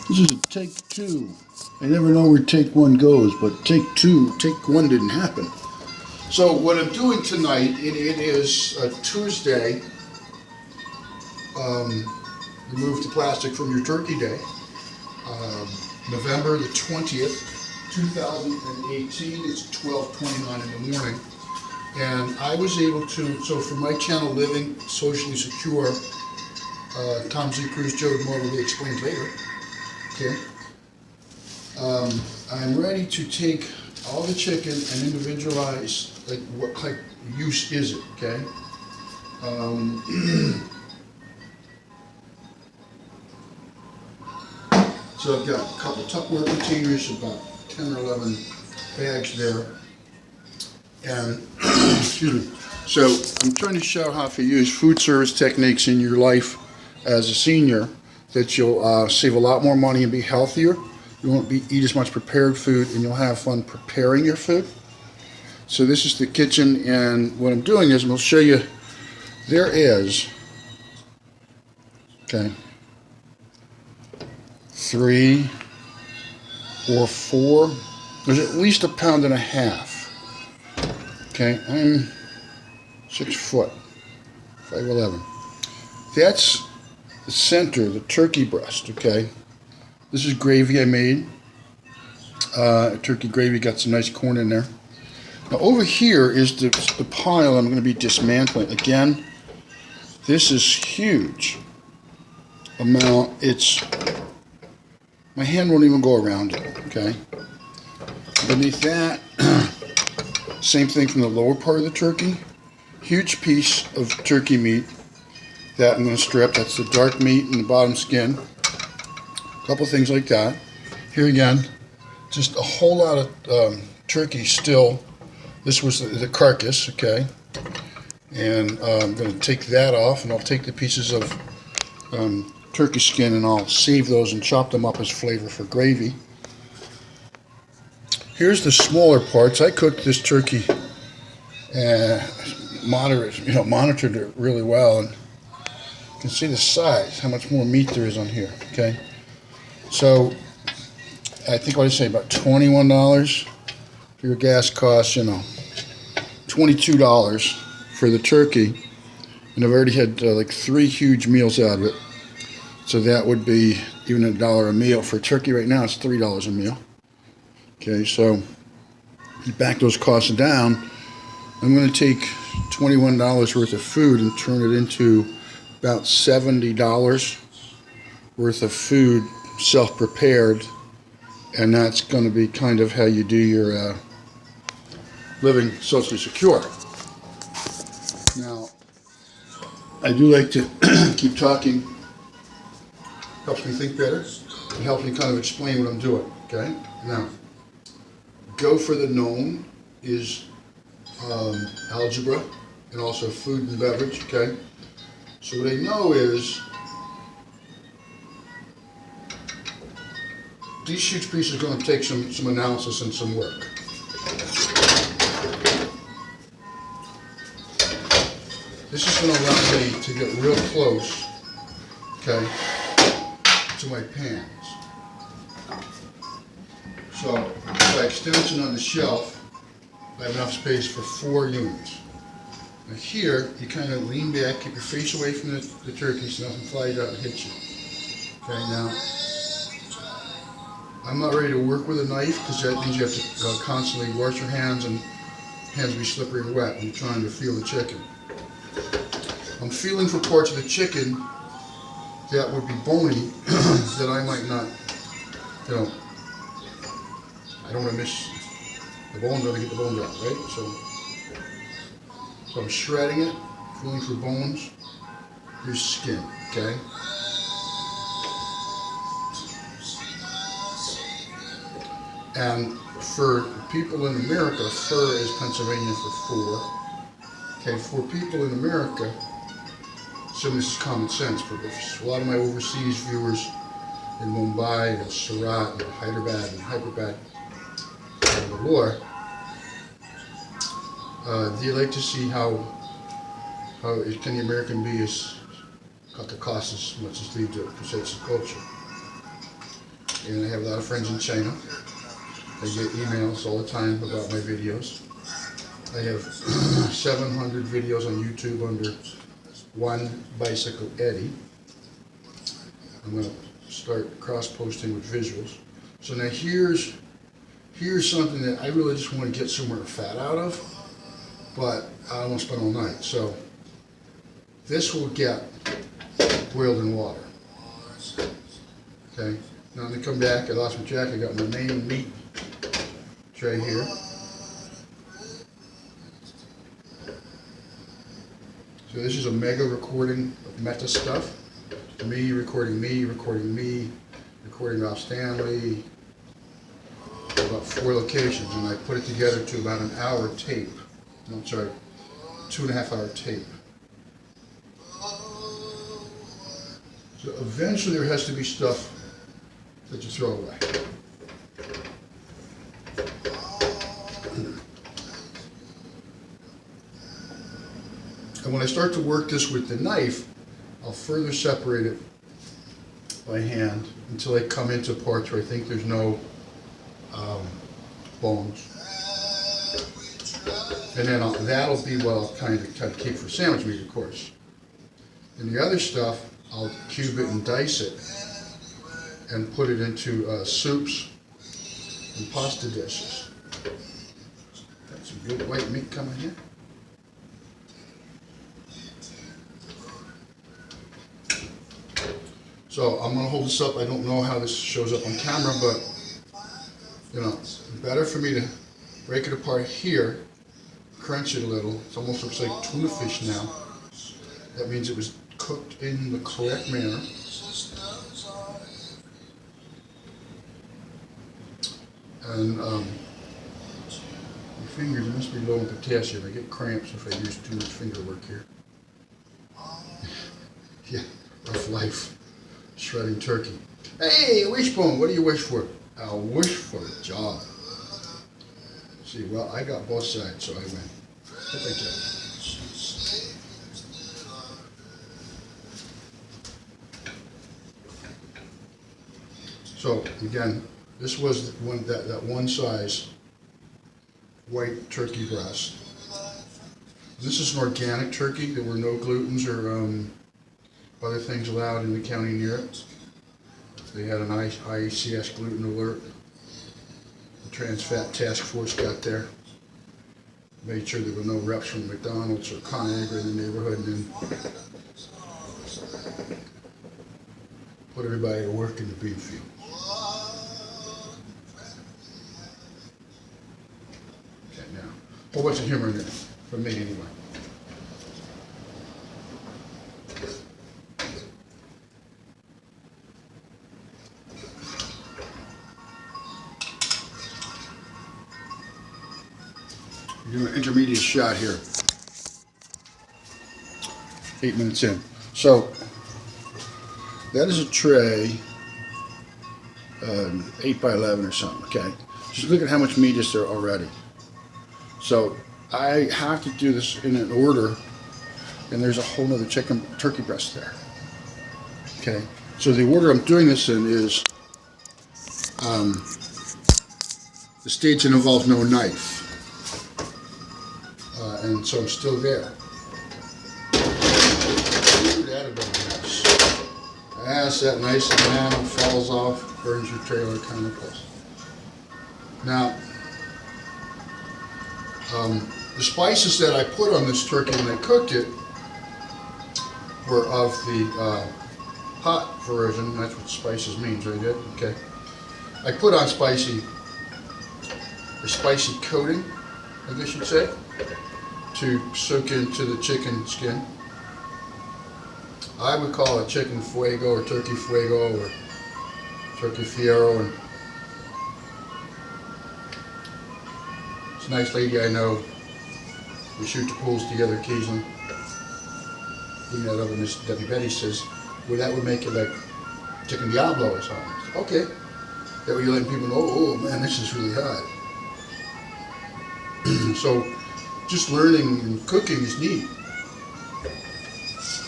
This is a take two. I never know where take one goes, but take one didn't happen. So what I'm doing tonight, it is a Tuesday. Remove the plastic from your turkey day. November the 20th, 2018. It's 12:29 in the morning. And I was able to, so for my channel, Living Socially Secure, Tom Z. Cruz, Joad, more will be explained later. Okay. I'm ready to take all the chicken and individualize, like, what type of use is it, okay? So I've got a couple Tupperware containers, about 10 or 11 bags there. And, excuse me. So I'm trying to show how if you use food service techniques in your life as a senior, that you'll save a lot more money and be healthier. You won't eat as much prepared food, and you'll have fun preparing your food. So this is the kitchen, and what I'm doing is I'm going to show you, there is, okay, 3 or 4, there's at least 1.5 pounds. Okay, I'm 6 foot, 5'11". That's the center, the turkey breast, okay? This is gravy I made. Turkey gravy, got some nice corn in there. Now over here is the pile I'm going to be dismantling. Again, this is huge amount. It's, my hand won't even go around it, okay? Beneath that, same thing from the lower part of the turkey. Huge piece of turkey meat that I'm going to strip. That's the dark meat and the bottom skin. A couple things like that. Here again, just a whole lot of turkey still. This was the carcass, okay? And I'm going to take that off, and I'll take the pieces of turkey skin and I'll save those and chop them up as flavor for gravy. Here's the smaller parts. I cooked this turkey and monitored it really well, and you can see the size, how much more meat there is on here, okay? So, I think what I say, about $21 for your gas costs, $22 for the turkey, and I've already had like 3 huge meals out of it. So that would be even $1 a meal. For turkey right now, it's $3 a meal. Okay, so you back those costs down. I'm going to take $21 worth of food and turn it into about $70 worth of food, self-prepared, and that's going to be kind of how you do your living socially secure. Now, I do like to keep talking. Helps me think better. It helps me kind of explain what I'm doing, okay? Now, go for the known is algebra and also food and beverage, okay? So what I know is these huge pieces are going to take some analysis and some work. This is going to allow me to get real close, okay, to my pans. So by extension on the shelf, I have enough space for 4 units. Now here, you kind of lean back, keep your face away from the turkey so nothing flies out and hits you. Okay, now, I'm not ready to work with a knife because that means you have to constantly wash your hands, and hands be slippery and wet when you're trying to feel the chicken. I'm feeling for parts of the chicken that would be bony that I might not, I don't want to miss the bones. I want to get the bones out, right? So I'm shredding it, feeling for bones. Here's skin, okay? And for people in America, fur is Pennsylvania for 4. Okay, for people in America, some of this is common sense, but a lot of my overseas viewers in Mumbai, and Surat, and Hyderabad, and Hyderabad, and Lahore, they like to see how can the American bee cut the cost as much as they do, because that's the culture. and I have a lot of friends in China. I get emails all the time about my videos. I have 700 videos on YouTube under One Bicycle Eddie. I'm going to start cross-posting with visuals. So now here's something that I really just want to get some more fat out of, but I don't want to spend all night. So this will get boiled in water. Okay. Now I'm going to come back. I lost my jacket. I got my main meat tray here. So this is a mega recording of meta stuff. Me, recording Ralph Stanley, about 4 locations, and I put it together to about an hour tape. No, I'm sorry, 2.5 hour tape. So eventually there has to be stuff that you throw away. And when I start to work this with the knife, I'll further separate it by hand until I come into parts where I think there's no bones. And then that'll be what I'll kind of keep for sandwich meat, of course. And the other stuff, I'll cube it and dice it and put it into soups and pasta dishes. Got some good white meat coming here. So I'm going to hold this up. I don't know how this shows up on camera, but you know, better for me to break it apart here, crunch it a little. It almost looks like tuna fish now. That means it was cooked in the correct manner. And my fingers must be low in potassium. I get cramps if I use too much finger work here. Yeah, rough life. Shredding turkey. Hey, a wishbone. What do you wish for? I wish for a job. See, well, I got both sides, so I win. Hit like that. So again, this was that one size white turkey breast. This is an organic turkey. There were no glutens or other things allowed in the county near it. They had an ICS gluten alert. The Trans Fat Task Force got there. Made sure there were no reps from McDonald's or ConAgra in the neighborhood, and then put everybody to work in the beef field. Okay, now, a whole bunch of humor in there, for me anyway. Do an intermediate shot here. 8 minutes in. So that is a tray, 8 by 11 or something. Okay, just look at how much meat is there already. So I have to do this in an order, and there's a whole nother turkey breast there. Okay, so the order I'm doing this in is the stage that involves no knife. And so I'm still there. That's that nice enamel falls off, burns your trailer kind of place. Now, the spices that I put on this turkey when I cooked it were of the hot version. That's what spices means, right? Okay. I put on a spicy coating, I guess you'd say, to soak into the chicken skin. I would call it chicken fuego or turkey fuego or turkey fiero. And it's a nice lady I know. We shoot the pools together occasionally. Even that other Miss Debbie Betty says, well, that would make it like chicken diablo or something. Okay. That way you're letting people know, oh man, this is really hot. So just learning and cooking is neat.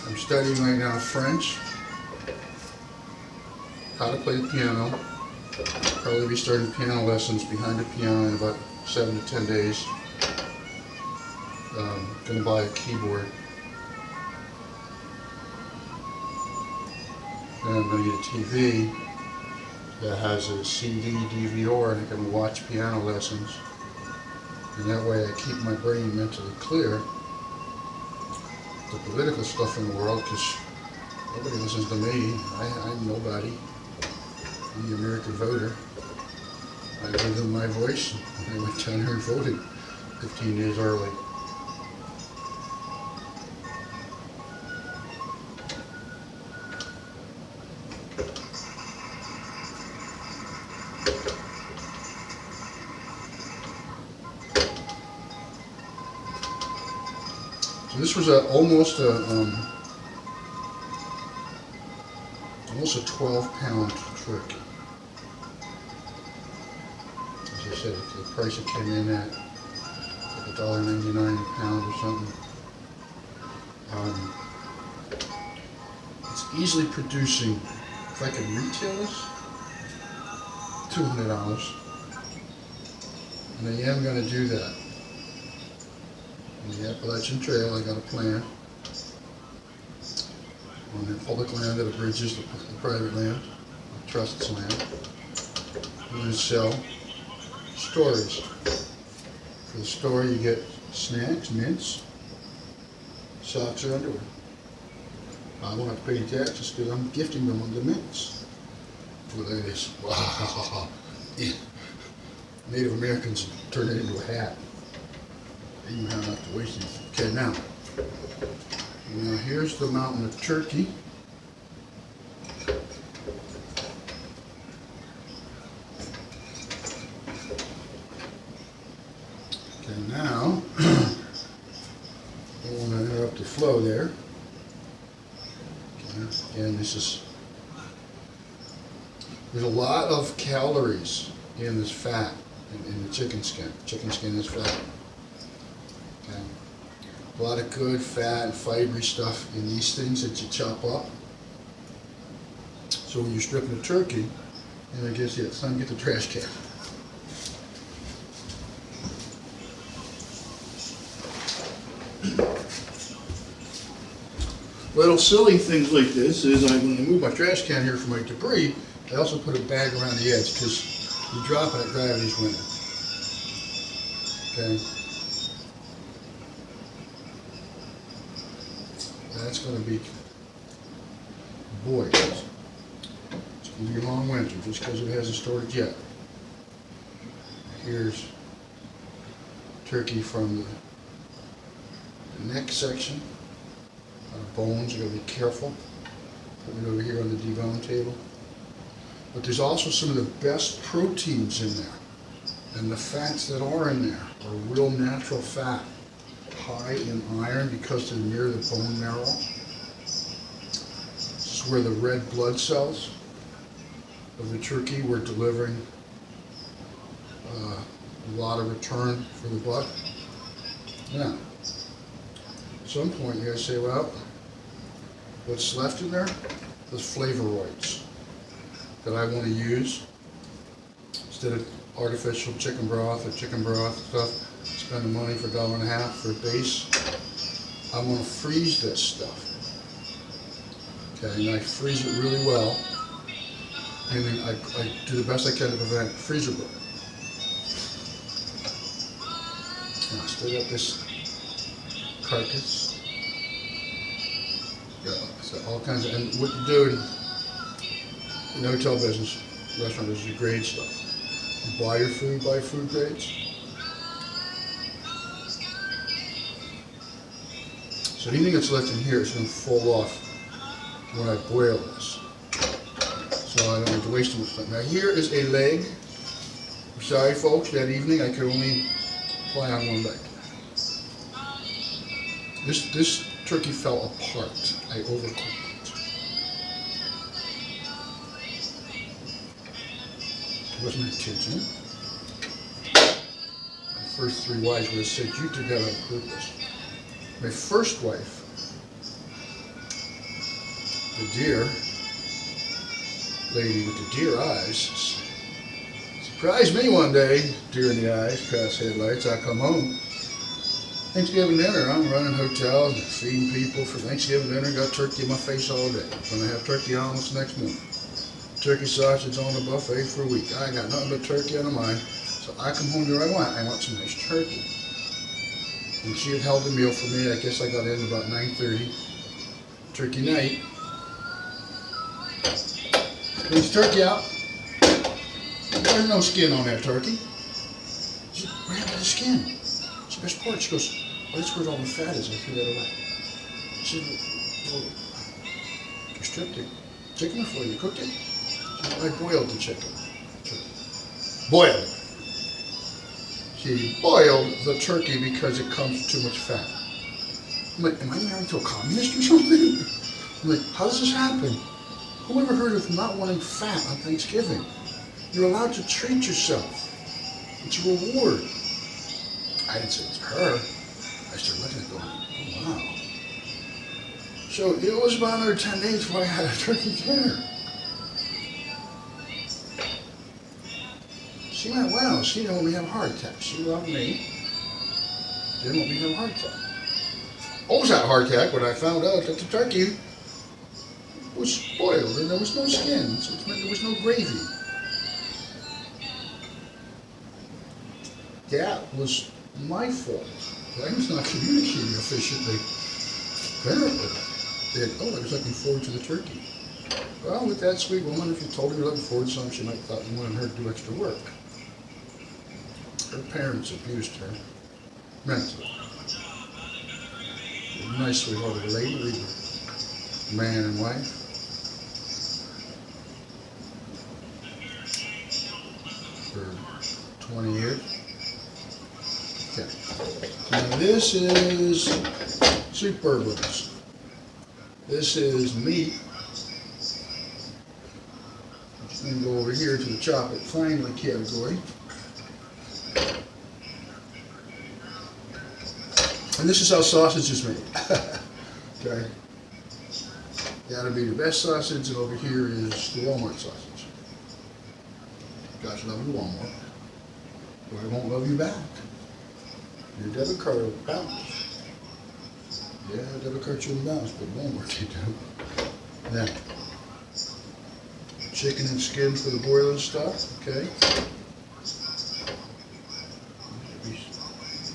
I'm studying right now French, how to play the piano, Probably be starting piano lessons behind the piano in about 7 to 10 days. Gonna buy a keyboard. And I'm gonna get a TV that has a CD, DVR, and I can watch piano lessons. And that way I keep my brain mentally clear. The political stuff in the world, because nobody listens to me. I'm nobody. I'm the American voter. I gave them my voice, and they went down here and voted 15 days early. So this was almost a 12-pound turkey. As I said, the price it came in at like $1.99 a pound or something. It's easily producing, if I could retail this, $200. And I am going to do that. On the Appalachian Trail, I got a plan. On the public land that bridges the private land, the trust's land. I'm going to sell stories. For the store, you get snacks, mints, socks, or underwear. I won't have to pay any taxes because I'm gifting them the mints. Look at this. Wow. Native Americans turn it into a hat. They even have enough to waste it. Okay, now here's the mountain of turkey. Okay, now I want to interrupt the flow there. Okay, and there's a lot of calories in this fat, in the chicken skin. Chicken skin is fat. Okay. A lot of good fat and fibery stuff in these things that you chop up. So when you're stripping a turkey, and I guess, yeah, it's time to get the trash can. Little silly things like this is when I move my trash can here for my debris, I also put a bag around the edge because you drop it, gravity's winning. Okay. That's going to be, boy, it's going to be a long winter just because it hasn't stored yet. Here's turkey from the neck section. Bones, you got to be careful. Put it over here on the debone table. But there's also some of the best proteins in there. And the fats that are in there are real natural fat. High in iron because they're near the bone marrow. This is where the red blood cells of the turkey were delivering a lot of return for the buck. Now, at some point you guys say, well, what's left in there? Those flavoroids that I want to use instead of artificial chicken broth or chicken broth stuff. Spend the money for $1.50 for a base. I'm going to freeze this stuff. Okay, and I freeze it really well, and then I do the best I can to prevent freezer burn. Now, split up this carcass. Yeah, so all kinds of, and what you do in the hotel business, restaurant business, you grade stuff. You buy your food by food grades. So anything that's left in here is going to fall off when I boil this. So I don't have to waste too much time. Now here is a leg. I'm sorry folks, that evening I could only fly on one leg. This turkey fell apart. I overcooked it. It wasn't intentional. My first 3 wives would have said, you did that on purpose. My first wife, the deer lady with the deer eyes, Surprised me one day, deer in the eyes, past headlights. I come home. Thanksgiving dinner, I'm running hotels and feeding people for Thanksgiving dinner. Got turkey in my face all day. Gonna have turkey almost next morning. Turkey sausage on the buffet for a week. I got nothing but turkey on my mind. So I come home to where I want some nice turkey. And she had held the meal for me. I guess I got in about 9:30. Turkey night. Brings turkey out. There's no skin on that turkey. She said, where happened to the skin? It's the best part. She goes, well, that's where all the fat is. I threw that away. She said, well, you stripped it. Chicken before you cooked it? She said, I boiled the chicken. Boiled it. She boiled the turkey because it comes with too much fat. I'm like, am I married to a communist or something? I'm like, how does this happen? Who ever heard of not wanting fat on Thanksgiving? You're allowed to treat yourself. It's a reward. I didn't say it to her. I started looking at it going, oh wow. So it was about another 10 days before I had a turkey dinner. She meant well. She didn't want me to have a heart attack. She loved me. Didn't want me to have a heart attack. Almost had a heart attack when I found out that the turkey was spoiled and there was no skin, so it meant there was no gravy. That was my fault. I was not communicating efficiently. Apparently. I was looking forward to the turkey. Well, with that sweet woman, if you told her you're looking forward to something, she might have thought you wanted her to do extra work. Her parents abused her mentally. A nice sweetheart of a lady, we were man and wife. For 20 years. Okay. Now this is soup bourbons. This is meat. I'm just going to go over here to the chop it finely category. And this is how sausage is made. Okay. Gotta be the best sausage, and over here is the Walmart sausage. Guys love you Walmart, but I won't love you back. Your debit card will bounce. Yeah, debit card shouldn't bounce, but Walmart they do. Now, chicken and skin for the boiling stuff. Okay.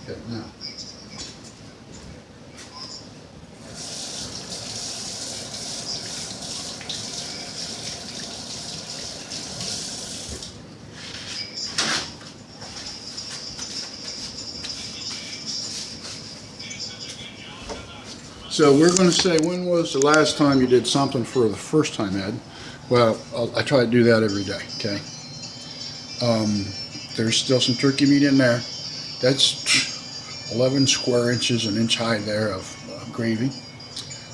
Okay, now. So we're going to say, when was the last time you did something for the first time, Ed? Well, I try to do that every day, okay? There's still some turkey meat in there. That's 11 square inches, an inch high there of gravy.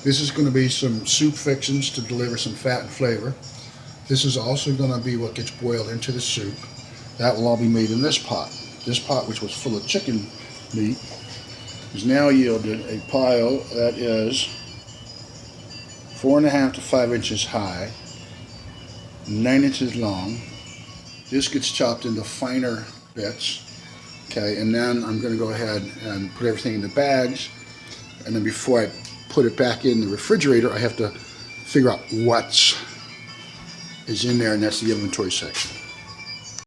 This is going to be some soup fixings to deliver some fat and flavor. This is also going to be what gets boiled into the soup. That will all be made in this pot. This pot, which was full of chicken meat, has now yielded a pile that is 4.5 to 5 inches high, 9 inches long. This gets chopped into finer bits, okay, and then I'm going to go ahead and put everything in the bags, and then before I put it back in the refrigerator, I have to figure out what is in there, and that's the inventory section.